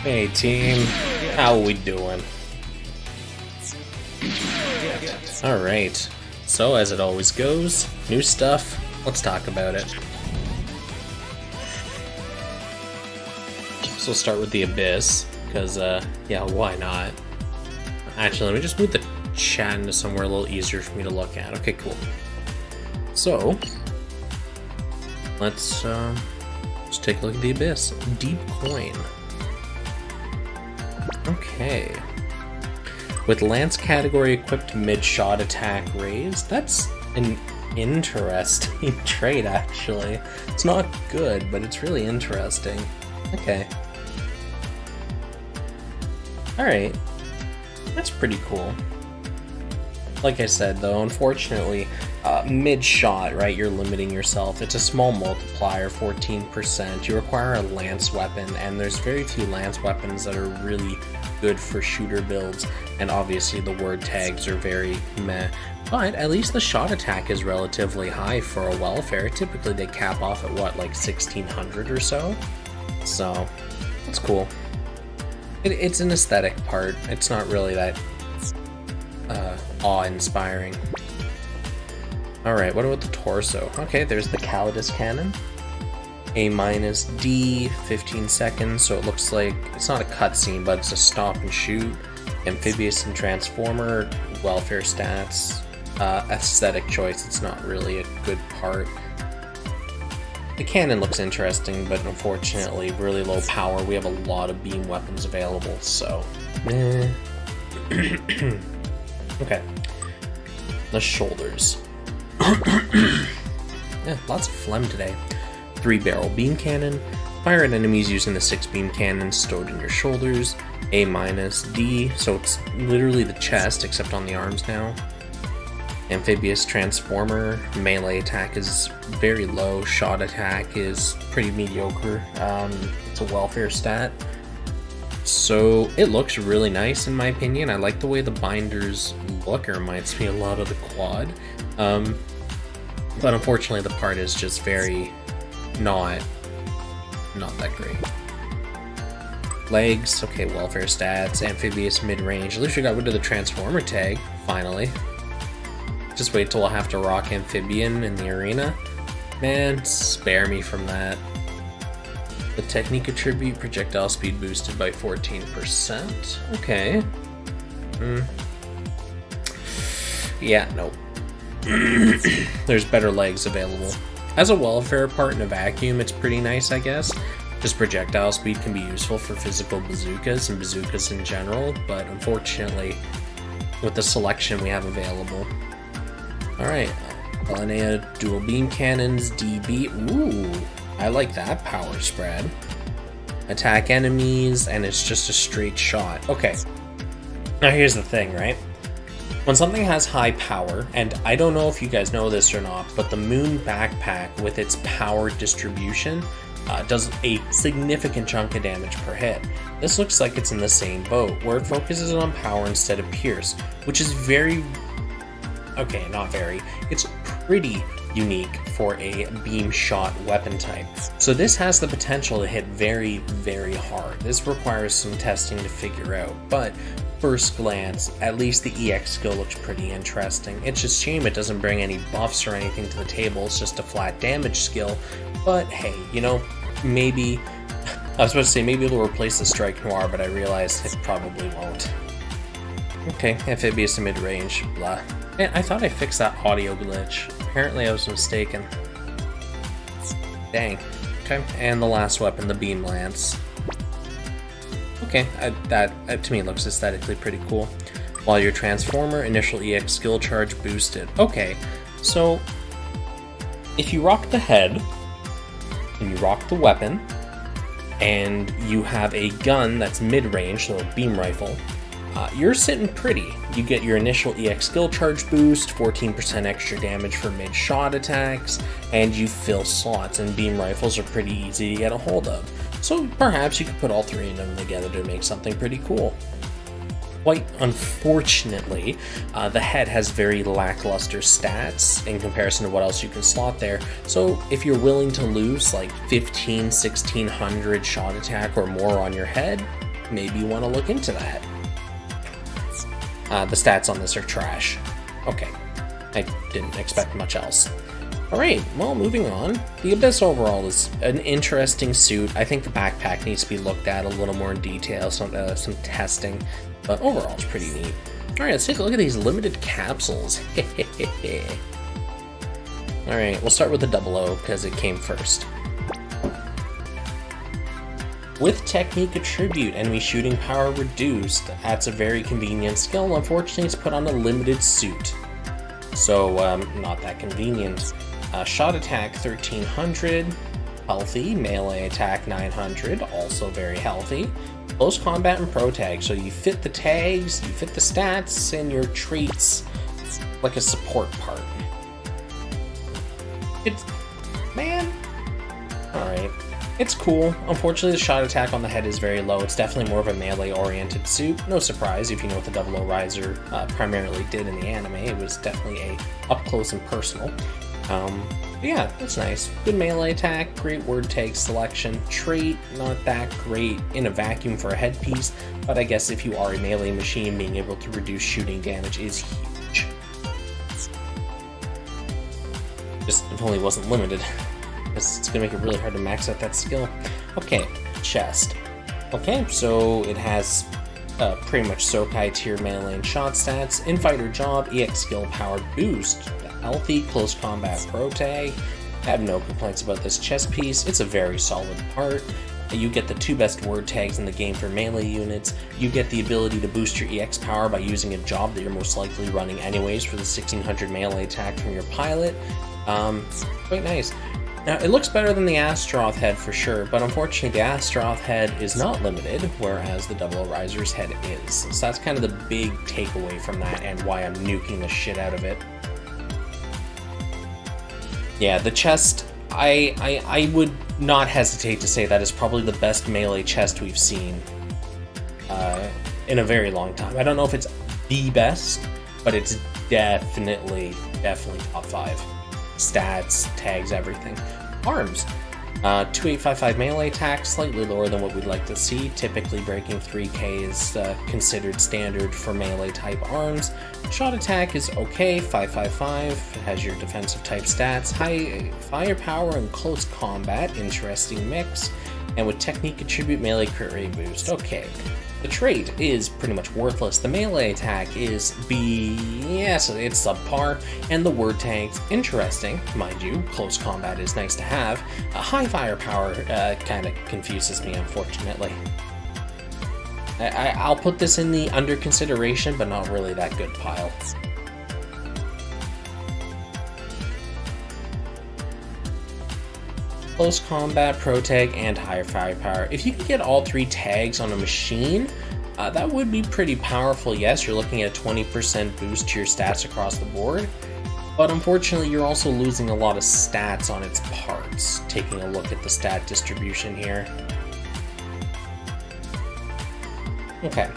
Hey team, how we doing? Alright, so as it always goes, new stuff, let's talk about it. So we'll start with the Abyss, because, yeah, why not? Actually, let me just move the chat into somewhere a little easier for me to look at. Okay, cool. So, let's take a look at the Abyss. Deep Coin. Okay. With Lance category equipped mid-shot attack raised, that's an interesting trait, actually. It's not good, but it's really interesting. Okay. Alright. That's pretty cool. Like I said, though, unfortunately, mid-shot, right, you're limiting yourself. It's a small multiplier, 14%. You require a lance weapon, and there's very few lance weapons that are really good for shooter builds, and obviously the word tags are very meh. But at least the shot attack is relatively high for a welfare. Typically they cap off at, what, like 1600 or so? So, that's cool. It's an aesthetic part. It's not really that awe-inspiring. Alright, what about the torso? Okay, there's the Calidus cannon. A-D, 15 seconds, so it looks like it's not a cutscene, but it's a stop and shoot. Amphibious and Transformer, welfare stats, aesthetic choice, it's not really a good part. The cannon looks interesting, but unfortunately really low power. We have a lot of beam weapons available, so meh. Okay. The shoulders. Yeah, lots of phlegm today. 3-barrel beam cannon. Fire at enemies using the 6-beam cannon stored in your shoulders. A-D, so it's literally the chest, except on the arms now. Amphibious Transformer. Melee attack is very low. Shot attack is pretty mediocre. It's a welfare stat. So it looks really nice in my opinion. I like the way the binders look. It reminds me a lot of the quad. But unfortunately the part is just very not that great. Legs, okay, welfare stats, amphibious mid-range. At least we got rid of the Transformer tag, finally. Just wait till we'll have to rock amphibian in the arena. Man, spare me from that. The technique attribute, projectile speed boosted by 14%. Okay. Yeah, nope. There's better legs available. As a welfare part in a vacuum, it's pretty nice, I guess. Just projectile speed can be useful for physical bazookas and bazookas in general, but unfortunately, with the selection we have available. Alright, LNA dual beam cannons, DB. Ooh, I like that power spread. Attack enemies, and it's just a straight shot. Okay, now here's the thing, right? When something has high power, and I don't know if you guys know this or not, but the Moon Backpack with its power distribution does a significant chunk of damage per hit. This looks like it's in the same boat, where it focuses on power instead of pierce, which is very... okay, not very. It's pretty unique for a beam shot weapon type. So this has the potential to hit very, very hard. This requires some testing to figure out, but first glance, at least the EX skill looks pretty interesting. It's just a shame it doesn't bring any buffs or anything to the table. It's just a flat damage skill. But hey, you know, maybe... I was about to say maybe it'll replace the Strike Noir, but I realized it probably won't. Okay, amphibious and mid-range, blah. Man, I thought I fixed that audio glitch. Apparently I was mistaken. Dang. Okay, and the last weapon, the Beam Lance. Okay, that to me looks aesthetically pretty cool. While your Transformer, initial EX skill charge boosted. Okay, so if you rock the head, and you rock the weapon, and you have a gun that's mid-range, so a beam rifle, you're sitting pretty. You get your initial EX skill charge boost, 14% extra damage for mid-shot attacks, and you fill slots, and beam rifles are pretty easy to get a hold of. So perhaps you could put all three of them together to make something pretty cool. Quite unfortunately, the head has very lackluster stats in comparison to what else you can slot there. So if you're willing to lose like 1600 shot attack or more on your head, maybe you want to look into that. The stats on this are trash. Okay, I didn't expect much else. Alright, well, moving on. The Abyss overall is an interesting suit. I think the backpack needs to be looked at a little more in detail, some testing, but overall it's pretty neat. Alright, let's take a look at these limited capsules. Alright, we'll start with the 00 because it came first. With technique attribute, enemy shooting power reduced. That's a very convenient skill. Unfortunately, it's put on a limited suit, so not that convenient. Shot attack 1300, healthy. Melee attack 900, also very healthy. Close combat and pro tag, so you fit the tags, you fit the stats, and your traits like a support part. It's, man, alright. It's cool. Unfortunately, the shot attack on the head is very low. It's definitely more of a melee-oriented suit. No surprise if you know what the 00 Raiser primarily did in the anime. It was definitely a up-close and personal. Yeah, it's nice. Good melee attack, great word tag selection. Trait, not that great in a vacuum for a headpiece, but I guess if you are a melee machine, being able to reduce shooting damage is huge. Just if only it wasn't limited. It's gonna make it really hard to max out that skill. Okay, chest. Okay, so it has pretty much Sokai tier melee and shot stats, infighter job, EX skill powered boost, healthy, close combat pro tag. I have no complaints about this chest piece. It's a very solid part. You get the 2 best word tags in the game for melee units. You get the ability to boost your EX power by using a job that you're most likely running anyways for the 1600 melee attack from your pilot. Quite nice. Now, it looks better than the Astroth head for sure, but unfortunately the Astroth head is not limited, whereas the 00 Raiser's head is. So that's kind of the big takeaway from that and why I'm nuking the shit out of it. Yeah, the chest, I would not hesitate to say that is probably the best melee chest we've seen in a very long time. I don't know if it's the best, but it's definitely top 5. Stats, tags, everything. Arms. 2855 melee attack, slightly lower than what we'd like to see. Typically breaking 3k is considered standard for melee type arms. Shot attack is okay, 555, has your defensive type stats. High firepower and close combat, interesting mix. And with technique attribute, melee crit rate boost, okay. The trait is pretty much worthless. The melee attack is yes, it's subpar, and the word tags, interesting, mind you. Close combat is nice to have. High firepower kind of confuses me, unfortunately. I'll put this in the under consideration, but not really that good pile. Close combat, pro tag, and higher firepower. If you could get all 3 tags on a machine, that would be pretty powerful. Yes, you're looking at a 20% boost to your stats across the board, but unfortunately you're also losing a lot of stats on its parts. Taking a look at the stat distribution here. Okay.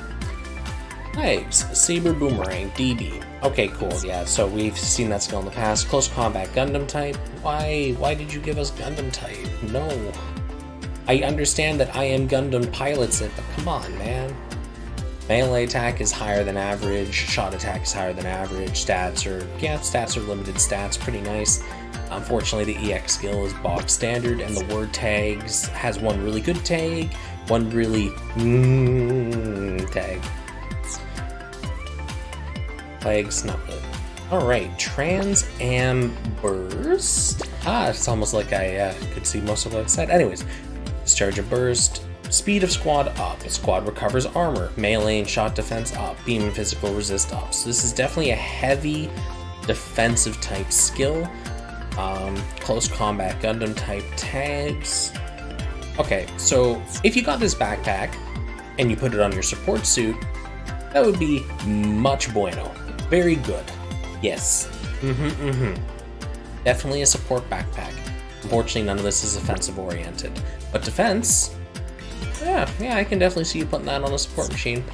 Legs, Saber Boomerang, DB. Okay, cool, yeah, so we've seen that skill in the past. Close combat, Gundam type. Why did you give us Gundam type? No. I understand that I am Gundam pilots it, but come on, man. Melee attack is higher than average, shot attack is higher than average, stats are limited stats, pretty nice. Unfortunately, the EX skill is box standard, and the word tags has one really good tag, one really tag. Legs, not good. Alright, Trans Am Burst. It's almost like I could see most of what it said. Anyways, discharge a burst. Speed of squad up. A squad recovers armor. Melee and shot defense up. Beam and physical resist up. So this is definitely a heavy defensive type skill. Close combat Gundam type tags. Okay, so if you got this backpack and you put it on your support suit, that would be much bueno. Very good. Yes. Definitely a support backpack. Unfortunately, none of this is offensive oriented. But defense, yeah, I can definitely see you putting that on a support machine.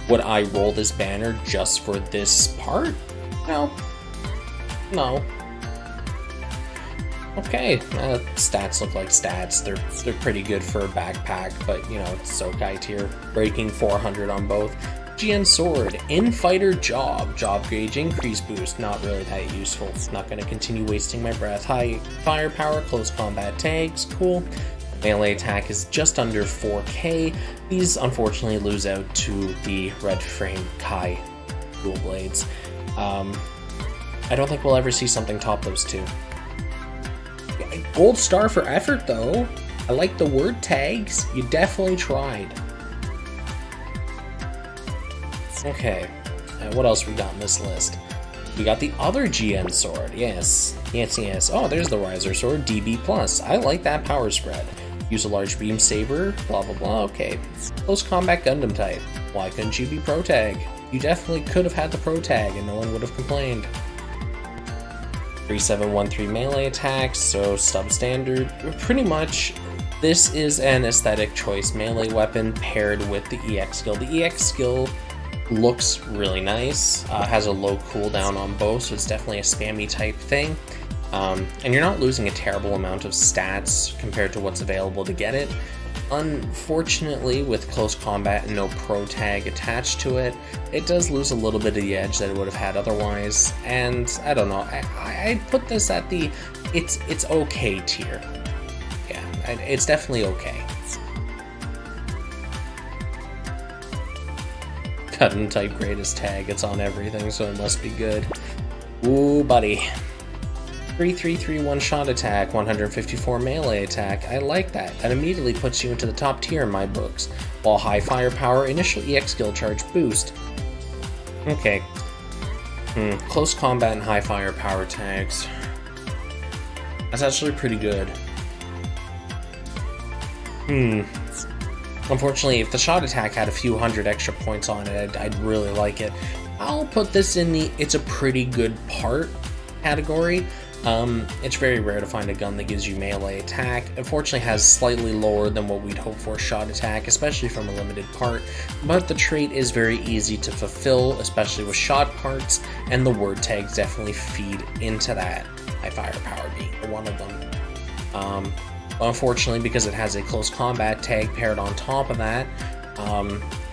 Would I roll this banner just for this part? No. Okay, stats look like stats. They're pretty good for a backpack, but you know, it's Sokai tier. Breaking 400 on both. GN Sword, Infighter Job gauge increase boost, not really that useful. Not going to continue wasting my breath. High firepower, close combat tags, cool. Melee attack is just under 4k. These unfortunately lose out to the red frame Kai dual blades. I don't think we'll ever see something top those two. Gold star for effort though. I like the word tags. You definitely tried. Okay, what else we got in this list? We got the other GN sword, yes. Oh, there's the Raiser sword, DB+. I like that power spread. Use a large beam saber, blah blah blah, okay. Close combat Gundam type. Why couldn't you be pro tag? You definitely could have had the pro tag and no one would have complained. 3713 melee attacks, so substandard. Pretty much, this is an aesthetic choice melee weapon paired with the EX skill. The EX skill looks really nice, has a low cooldown on both, so it's definitely a spammy type thing. And you're not losing a terrible amount of stats compared to what's available to get it. Unfortunately, with close combat and no pro tag attached to it, it does lose a little bit of the edge that it would have had otherwise. And I don't know, I'd put this at the it's okay tier. Yeah, it's definitely okay. Cut-in type greatest tag, it's on everything, so it must be good. Ooh, buddy. 333 one-shot attack, 154 melee attack. I like that. That immediately puts you into the top tier in my books. While high firepower, initial EX skill charge boost. Okay. Close combat and high firepower tags. That's actually pretty good. Unfortunately, if the shot attack had a few hundred extra points on it, I'd really like it. I'll put this in the it's a pretty good part category. It's very rare to find a gun that gives you melee attack. Unfortunately, has slightly lower than what we'd hope for shot attack, especially from a limited part, but the trait is very easy to fulfill, especially with shot parts, and the word tags definitely feed into that, high firepower being one of them. Unfortunately, because it has a close combat tag paired on top of that,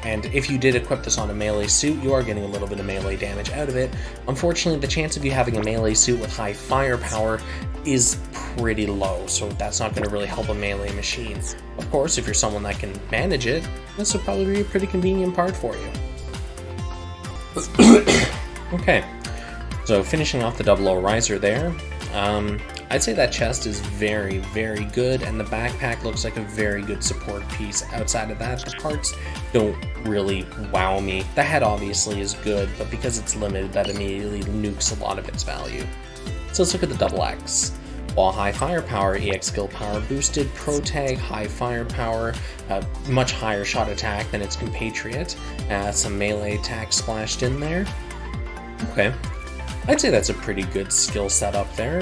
and if you did equip this on a melee suit, you are getting a little bit of melee damage out of it. Unfortunately, the chance of you having a melee suit with high firepower is pretty low, so that's not going to really help a melee machine. Of course, if you're someone that can manage it, this will probably be a pretty convenient part for you. Okay, so finishing off the 00 Raiser there, I'd say that chest is very, very good, and the backpack looks like a very good support piece. Outside of that, the parts don't really wow me. The head obviously is good, but because it's limited, that immediately nukes a lot of its value. So let's look at the XX. While high firepower, EX skill power boosted, pro tag, high firepower, much higher shot attack than its compatriot, some melee attack splashed in there. Okay, I'd say that's a pretty good skill setup there.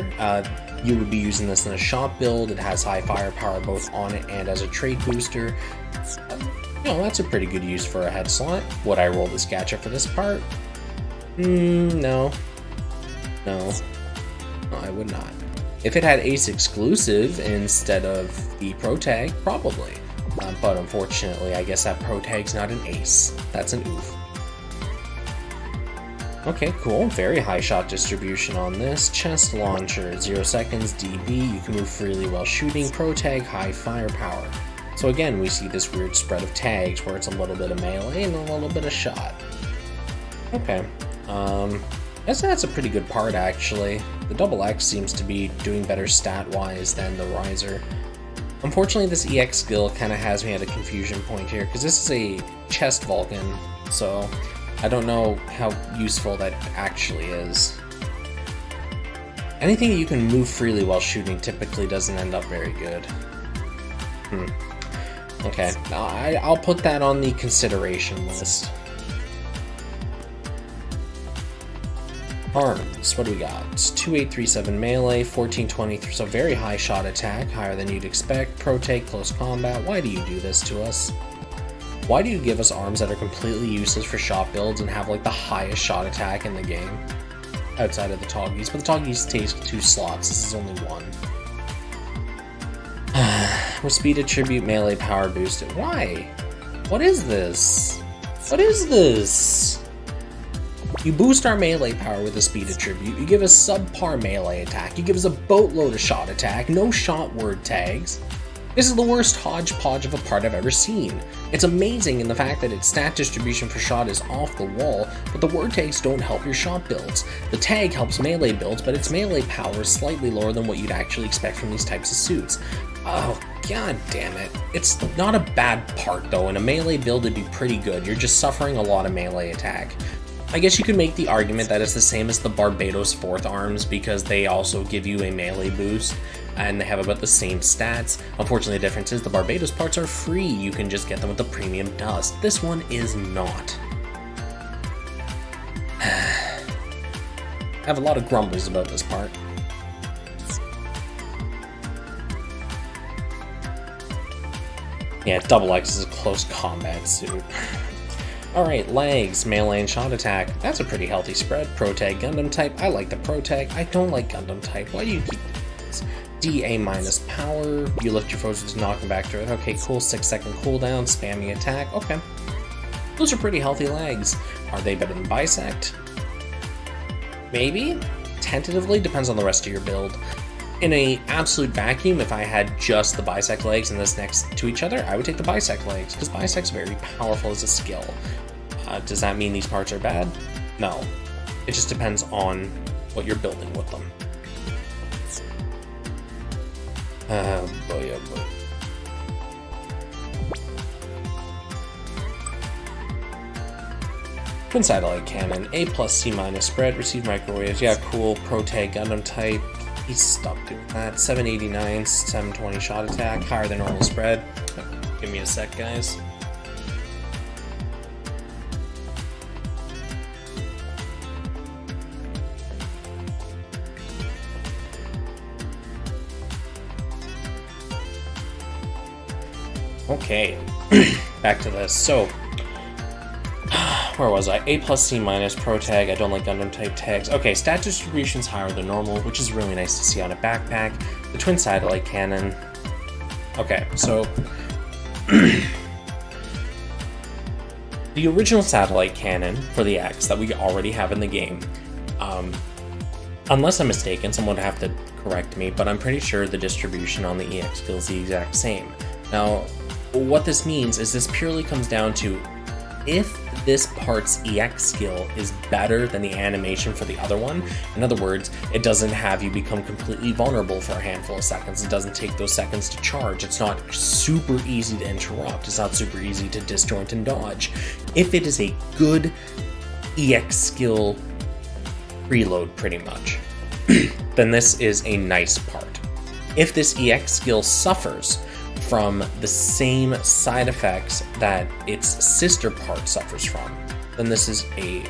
You would be using this in a shop build. It has high firepower both on it and as a trait booster. You know, that's a pretty good use for a head slot. Would I roll this gacha for this part? No, I would not. If it had ace exclusive instead of the pro tag, probably. But unfortunately, I guess that pro tag's not an ace. That's an oof. Okay, cool. Very high shot distribution on this. Chest launcher, 0 seconds, DB. You can move freely while shooting. Pro tag, high firepower. So again, we see this weird spread of tags where it's a little bit of melee and a little bit of shot. Okay. That's a pretty good part, actually. The XX seems to be doing better stat-wise than the Raiser. Unfortunately, this EX skill kind of has me at a confusion point here, because this is a chest Vulcan, so I don't know how useful that actually is. Anything that you can move freely while shooting typically doesn't end up very good. Okay, I'll put that on the consideration list. Arms, what do we got? It's 2837 melee, 1423, so very high shot attack, higher than you'd expect. Pro tag, close combat. Why do you do this to us? Why do you give us arms that are completely useless for shop builds and have like the highest shot attack in the game? Outside of the Toggies, but the Toggies take 2 slots, this is only 1. With speed attribute, melee power boosted. Why? What is this? What is this? You boost our melee power with a speed attribute, you give us subpar melee attack, you give us a boatload of shot attack, no shot word tags. This is the worst hodgepodge of a part I've ever seen. It's amazing in the fact that its stat distribution for shot is off the wall, but the word tags don't help your shot builds. The tag helps melee builds, but its melee power is slightly lower than what you'd actually expect from these types of suits. Oh, god damn it. It's not a bad part though, and a melee build would be pretty good, you're just suffering a lot of melee attack. I guess you could make the argument that it's the same as the Barbados 4th arms because they also give you a melee boost and they have about the same stats. Unfortunately, the difference is the Barbados parts are free. You can just get them with the premium dust. This one is not. I have a lot of grumbles about this part. Yeah, Double X is a close combat suit. Alright, legs, melee and shot attack. That's a pretty healthy spread. Pro tag Gundam type. I like the pro tag. I don't like Gundam type. Why do you keep this? DA minus power. You lift your foes to knock them back to it. Okay, cool. 6-second cooldown. Spammy attack. Okay. Those are pretty healthy legs. Are they better than Bisect? Maybe? Tentatively. Depends on the rest of your build. In an absolute vacuum, if I had just the Bisect legs and this next to each other, I would take the Bisect legs, because Bisect's very powerful as a skill. Does that mean these parts are bad? No. It just depends on what you're building with them. Oh boy, oh boy. Twin satellite cannon, A plus C minus spread, receive microwaves. Yeah, cool. Pro tag Gundam type. Please stop doing that. 789, 720 shot attack, higher than normal spread. Give me a sec, guys. Okay, back to this. So, where was I? A plus C minus, pro tag, I don't like Gundam type tags. Okay, stat distribution's higher than normal, which is really nice to see on a backpack. The twin satellite cannon. Okay, so the original satellite cannon for the X that we already have in the game, unless I'm mistaken, someone would have to correct me, but I'm pretty sure the distribution on the EX skill is the exact same. Now, what this means is this purely comes down to if this part's EX skill is better than the animation for the other one. In other words, it doesn't have you become completely vulnerable for a handful of seconds. It doesn't take those seconds to charge. It's not super easy to interrupt. It's not super easy to disjoint and dodge. If it is a good EX skill reload, pretty much, then this is a nice part. If this EX skill suffers from the same side effects that its sister part suffers from, then this is a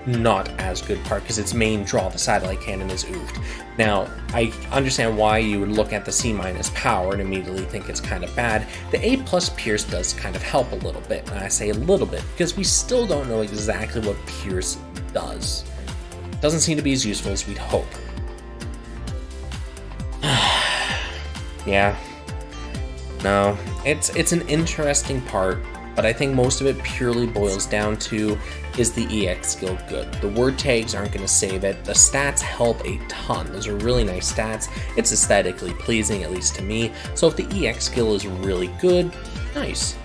not as good part because its main draw, the satellite cannon, is oofed. Now, I understand why you would look at the C minus power and immediately think it's kind of bad. The A plus Pierce does kind of help a little bit, and I say a little bit because we still don't know exactly what Pierce does. It doesn't seem to be as useful as we'd hope. Yeah. No, it's an interesting part, but I think most of it purely boils down to, is the EX skill good? The word tags aren't going to save it. The stats help a ton. Those are really nice stats. It's aesthetically pleasing, at least to me. So if the EX skill is really good, nice.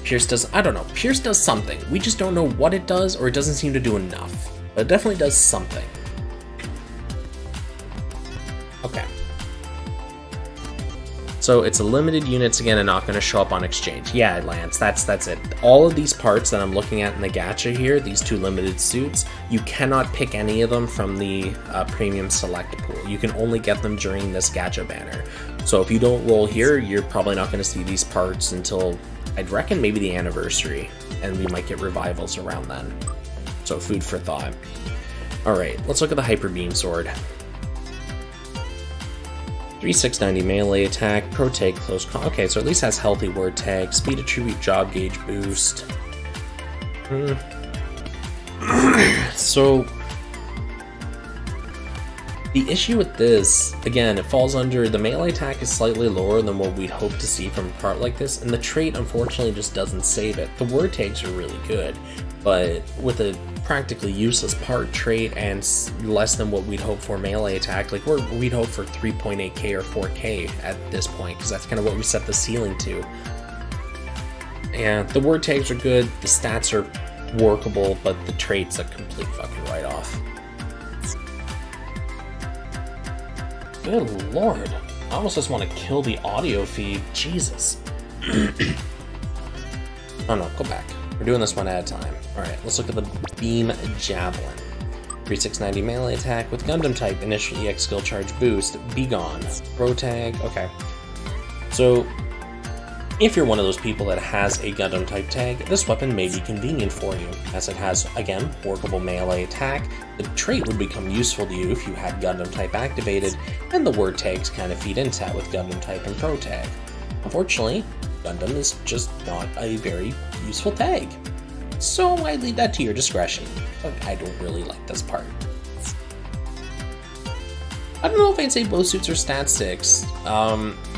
Pierce does, I don't know, Pierce does something. We just don't know what it does, or it doesn't seem to do enough. But it definitely does something. Okay. So it's a limited units again and not going to show up on exchange. Yeah, Lance, that's it. All of these parts that I'm looking at in the gacha here, these two limited suits, you cannot pick any of them from the premium select pool. You can only get them during this gacha banner. So if you don't roll here, you're probably not going to see these parts until, I'd reckon, maybe the anniversary, and we might get revivals around then. So food for thought. Alright, let's look at the Hyper Beam Sword. 3690 melee attack, pro tag close call. Okay, so at least has healthy word tag, speed attribute, job gauge boost. So The issue with this, again, it falls under the melee attack is slightly lower than what we'd hope to see from a part like this, and the trait unfortunately just doesn't save it. The word tags are really good, but with a practically useless part trait and less than what we'd hope for melee attack, like we'd hope for 3.8k or 4k at this point, because that's kind of what we set the ceiling to. Yeah, the word tags are good, the stats are workable, but the trait's a complete fucking write-off. Good lord. I almost just want to kill the audio feed. Jesus. Oh no, go back. We're doing this one at a time. Alright, let's look at the Beam Javelin. 3690 melee attack with Gundam type, initial EX skill charge boost, Be Gone. Pro tag, okay. So, if you're one of those people that has a Gundam type tag, this weapon may be convenient for you, as it has, again, workable melee attack. The trait would become useful to you if you had Gundam type activated, and the word tags kind of feed into that with Gundam type and Pro tag. Unfortunately, Gundam is just not a very useful tag. So I leave that to your discretion, but I don't really like this part. I don't know if I'd say both suits are stat 6.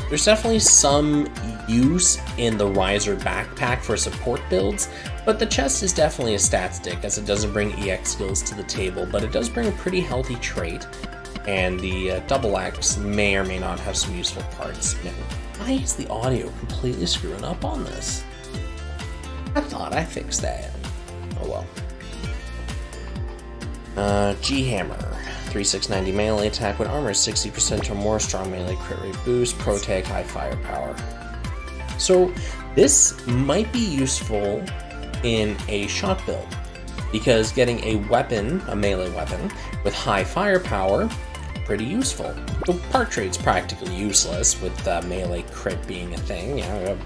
There's definitely some use in the Raiser backpack for support builds, but the chest is definitely a stat stick as it doesn't bring EX skills to the table, but it does bring a pretty healthy trait, and the Double X may or may not have some useful parts. Man, why is the audio completely screwing up on this? I thought I fixed that. Oh well. G-Hammer. 3690 melee attack when armor is 60% or more, strong melee crit rate boost, pro tag, high firepower. So this might be useful in a shot build, because getting a weapon, a melee weapon, with high firepower, pretty useful. The part trait's practically useless, with melee crit being a thing.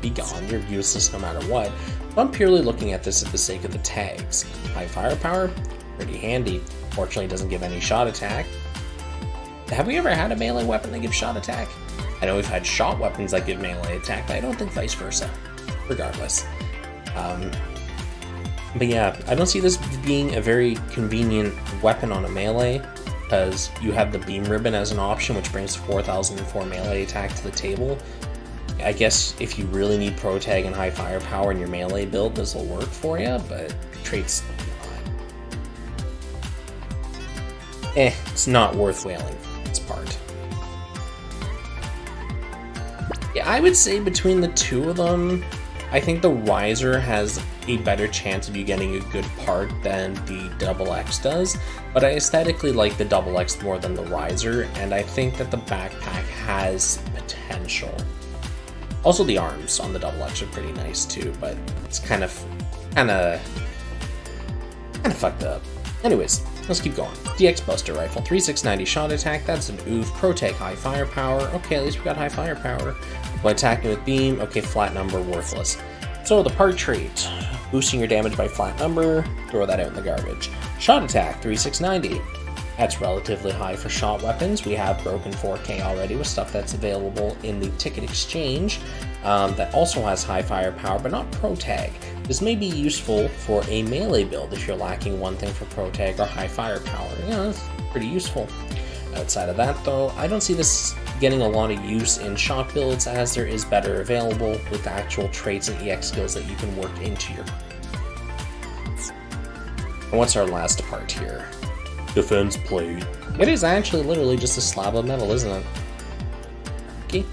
Be gone, you're useless no matter what. But I'm purely looking at this at the sake of the tags. High firepower, pretty handy. Fortunately, it doesn't give any shot attack. Have we ever had a melee weapon that gives shot attack? I know we've had shot weapons that give melee attack, but I don't think vice versa. Regardless. But yeah, I don't see this being a very convenient weapon on a melee, because you have the beam ribbon as an option, which brings 4004 melee attack to the table. I guess if you really need pro tag and high firepower in your melee build, this will work for you, but traits, it's not worth whaling for its part. Yeah, I would say between the two of them, I think the Raiser has a better chance of you getting a good part than the Double X does, but I aesthetically like the Double X more than the Raiser, and I think that the backpack has potential. Also, the arms on the Double X are pretty nice too, but it's kind of fucked up. Anyways, let's keep going. DX Buster Rifle, 3690 shot attack, that's an oof. Pro tag, high firepower. Okay, at least we got high firepower. When attacking with beam, okay, flat number, worthless. So the part trait, boosting your damage by flat number, throw that out in the garbage. Shot attack, 3690. That's relatively high for shot weapons. We have broken 4K already with stuff that's available in the ticket exchange that also has high firepower, but not pro tag. This may be useful for a melee build if you're lacking one thing for pro tag or high firepower. It's pretty useful. Outside of that though, I don't see this getting a lot of use in shot builds, as there is better available with actual traits and EX skills that you can work into your... And what's our last part here? Defense plate. It is actually literally just a slab of metal, isn't it? Okay.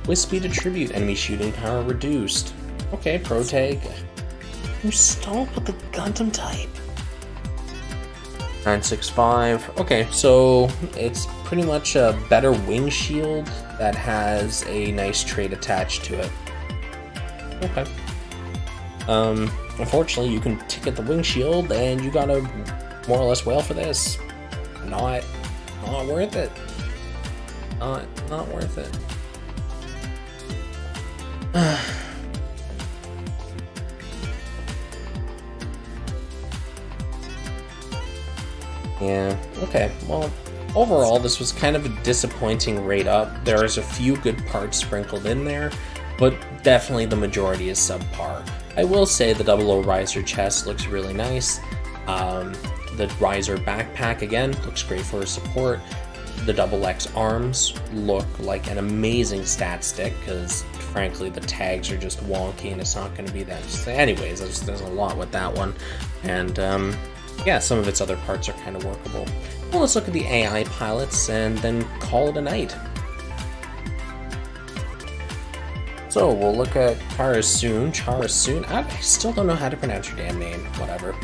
With speed attribute, enemy shooting power reduced. Okay, pro tag. You stalled with the Gundam type. 965. Okay, so it's pretty much a better wing shield that has a nice trait attached to it. Okay. Unfortunately, you can ticket the wing shield, and you gotta more or less wail for this. Not worth it. Not worth it. Yeah, okay, well, overall this was kind of a disappointing rate up. There's a few good parts sprinkled in there, but definitely the majority is subpar. I will say the 00 Raiser chest looks really nice. The Raiser backpack, again, looks great for support. the double X arms look like an amazing stat stick, because frankly the tags are just wonky and it's not going to be that. Anyways, there's a lot with that one, and yeah, some of its other parts are kind of workable. Well, let's look at the AI pilots and then call it a night. So we'll look at Chara Soon. I still don't know how to pronounce your damn name. Whatever.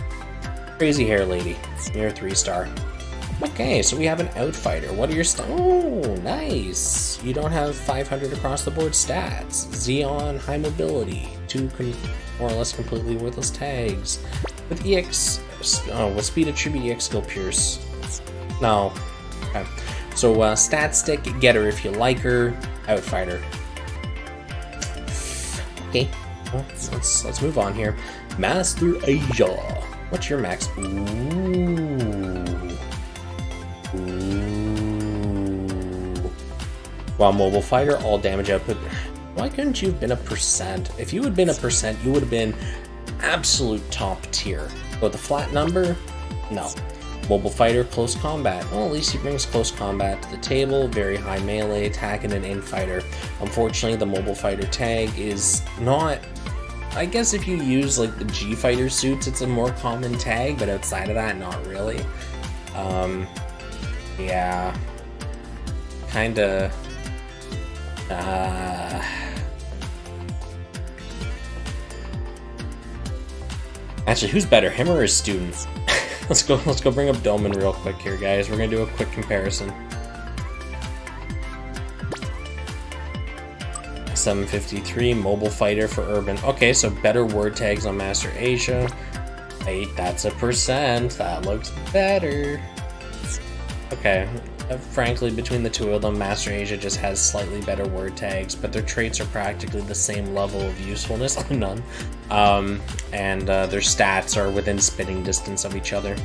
Crazy hair lady. You're a 3-star. Okay, so we have an Outsider. What are your Oh, nice. You don't have 500 across the board stats. Xeon, high mobility. 2 more or less completely worthless tags. With EX, with speed attribute, EX skill pierce. No. Okay. So stat stick, get her if you like her. Outsider. Okay. Well, let's move on here. Master Asia. What's your max? Ooh. While mobile fighter, all damage output. Why couldn't you have been a percent? If you had been a percent, you would have been absolute top tier. But the flat number, no. Mobile fighter, close combat. Well, at least he brings close combat to the table. Very high melee attack and an in-fighter. Unfortunately, the mobile fighter tag is not. I guess if you use like the G fighter suits, it's a more common tag, but outside of that, not really. Yeah, kinda. Actually, who's better, him or his students? Let's go bring up Doman real quick here, guys. We're gonna do a quick comparison. 753 mobile fighter for urban. Okay, so better word tags on Master Asia. Wait, that's a percent. That looks better. Okay, frankly, between the two of them, Master Asia just has slightly better word tags, but their traits are practically the same level of usefulness. None. And their stats are within spitting distance of each other.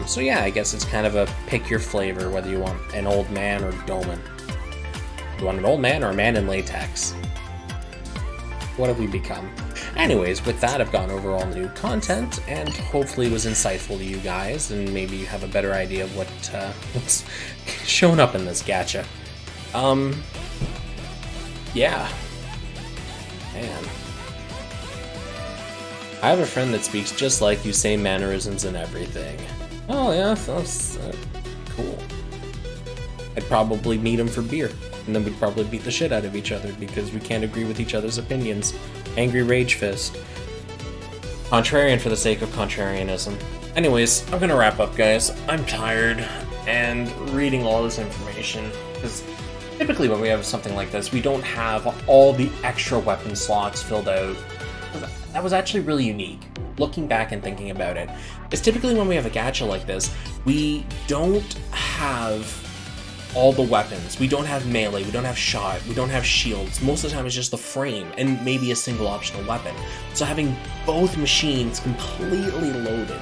So yeah, I guess it's kind of a pick your flavor, whether you want an old man or Doman. You want an old man or a man in latex? What have we become? Anyways, with that, I've gone over all the new content, and hopefully it was insightful to you guys, and maybe you have a better idea of what's showing up in this gacha. Yeah. Man. I have a friend that speaks just like you, same mannerisms and everything. Oh yeah, that's cool. I'd probably meet him for beer, and then we'd probably beat the shit out of each other because we can't agree with each other's opinions. Angry rage fist. Contrarian for the sake of contrarianism. Anyways, I'm gonna wrap up, guys. I'm tired, and reading all this information, because typically when we have something like this, we don't have all the extra weapon slots filled out. That was actually really unique. Looking back and thinking about it, is typically when we have a gacha like this, we don't have all the weapons. We don't have melee, we don't have shot, we don't have shields. Most of the time it's just the frame and maybe a single optional weapon. So having both machines completely loaded,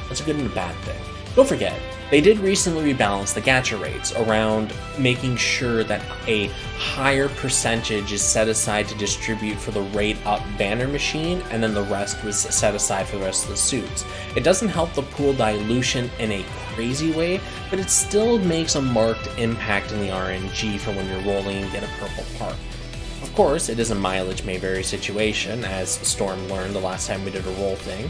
that's a good and a bad thing. Don't forget, they did recently rebalance the gacha rates around making sure that a higher percentage is set aside to distribute for the rate up banner machine, and then the rest was set aside for the rest of the suits. It doesn't help the pool dilution in a crazy way, but it still makes a marked impact in the RNG for when you're rolling and get a purple part. Of course, it is a mileage may vary situation, as Storm learned the last time we did a roll thing.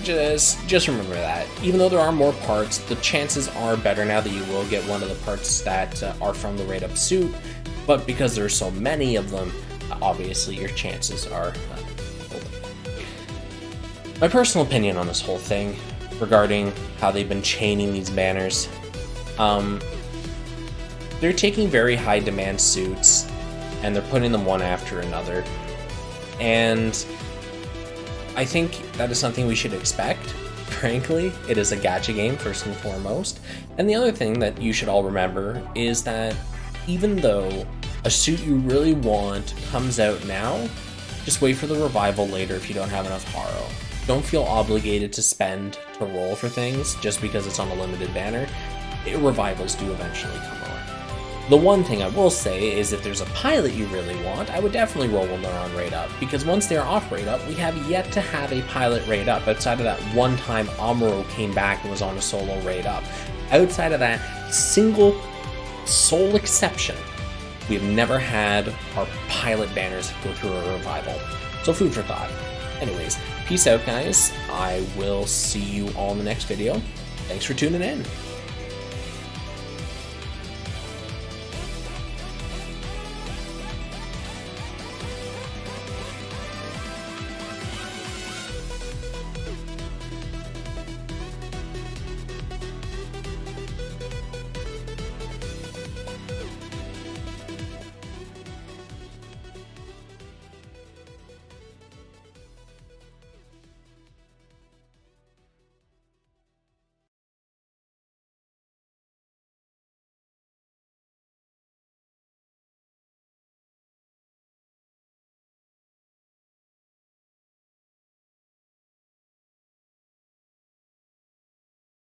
Just remember that. Even though there are more parts, the chances are better now that you will get one of the parts that are from the rate up suit, but because there are so many of them, obviously your chances are My personal opinion on this whole thing regarding how they've been chaining these banners, they're taking very high demand suits and they're putting them one after another, and I think that is something we should expect. Frankly, it is a gacha game first and foremost. And the other thing that you should all remember is that even though a suit you really want comes out now, just wait for the revival later if you don't have enough Haro. Don't feel obligated to spend to roll for things just because it's on a limited banner. Revivals do eventually come around. The one thing I will say is if there's a pilot you really want, I would definitely roll when they're on raid up, because once they're off raid up, we have yet to have a pilot raid up, outside of that one time Amuro came back and was on a solo raid up. Outside of that single sole exception, we've never had our pilot banners go through a revival. So food for thought. Anyways, peace out guys, I will see you all in the next video. Thanks for tuning in.